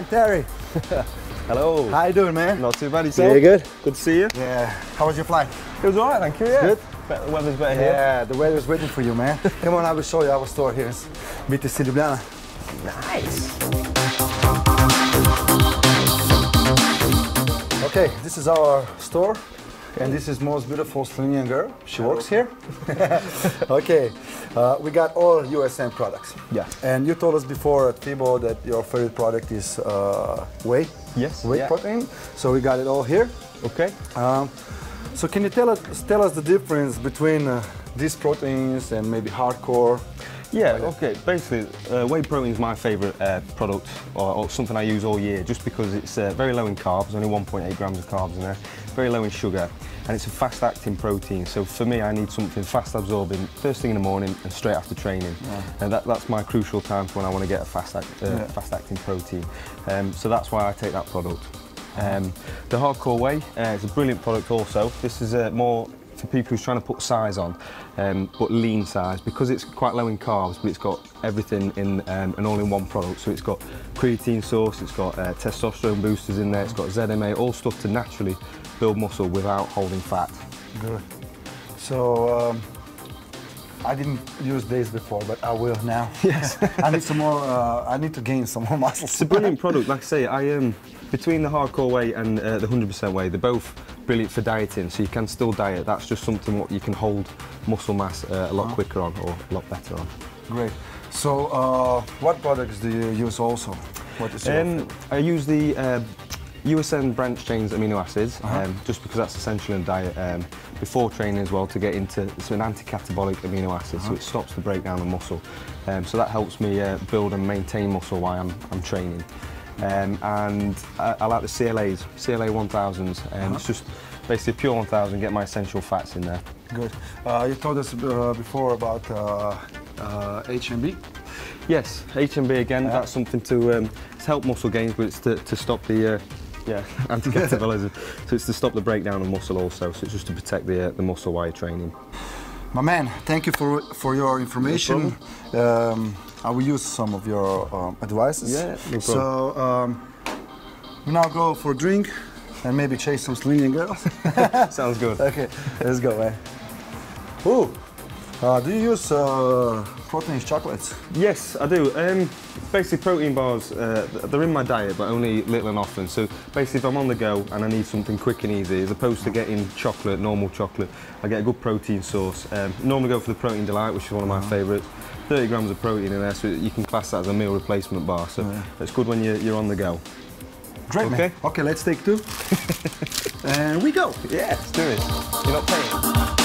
man, Terry. Hello. How you doing, man? Not too bad, yourself? Very good. Good to see you. Yeah. How was your flight? It was alright, thank you, yeah. Good? The weather's better here. Yeah, the weather's waiting for you, man. Come on, I will show you our store here. It's BTC Ljubljana. Nice. Okay, this is our store. And this is most beautiful Slovenian girl. She works here. Okay, we got all USM products. Yeah. And you told us before at FIBO that your favorite product is whey. Yes. Whey protein. So we got it all here. Okay. So can you tell us the difference between these proteins and maybe hardcore? Yeah, okay. Basically, whey protein is my favourite product, or something I use all year, just because it's very low in carbs, only 1.8 grams of carbs in there, very low in sugar, and it's a fast-acting protein. So for me, I need something fast-absorbing first thing in the morning and straight after training. Yeah. And that's my crucial time for when I want to get a fast-acting protein. So that's why I take that product. The hardcore whey is a brilliant product also. This is more for people who's trying to put size on, but lean size, because it's quite low in carbs, but it's got everything in an all-in-one product. So it's got creatine source, it's got testosterone boosters in there, it's got ZMA, all stuff to naturally build muscle without holding fat. Good. So I didn't use this before, but I will now. Yes. I need some more. I need to gain some more muscle. It's a brilliant product. Like I say, between the hardcore whey and the 100% whey, they're both brilliant for dieting. So you can still diet. That's just something what you can hold muscle mass a lot quicker on, or a lot better on. Great. So what products do you use also? What is your I use the USN branch chains amino acids, just because that's essential in diet. Before training as well, to get into, it's an anti-catabolic amino acid, so it stops the breakdown of muscle. So that helps me build and maintain muscle while I'm training. And I like the CLAs, CLA 1000s. It's just basically pure 1000, get my essential fats in there. Good. You told us before about HMB. Yes, HMB again, that's something to help muscle gains, but it's to stop the anti-catabolism. So it's to stop the breakdown of muscle also, so it's just to protect the muscle while you're training. My man, thank you for your information. I will use some of your advices. Yeah, no problem. So we now go for a drink and maybe chase some Slovenian girls. Sounds good. Okay, let's go, man. Ooh, do you use protein chocolates? Yes, I do. Basically, protein bars, they're in my diet, but only little and often. So basically, if I'm on the go and I need something quick and easy, as opposed to getting chocolate, normal chocolate, I get a good protein source. Normally go for the Protein Delight, which is one of my favourites. 30 grams of protein in there, so you can class that as a meal replacement bar. So it's good when you're on the go. Great, okay, man. Okay, let's take two. And we go. Yeah, let's do it. You're not paying.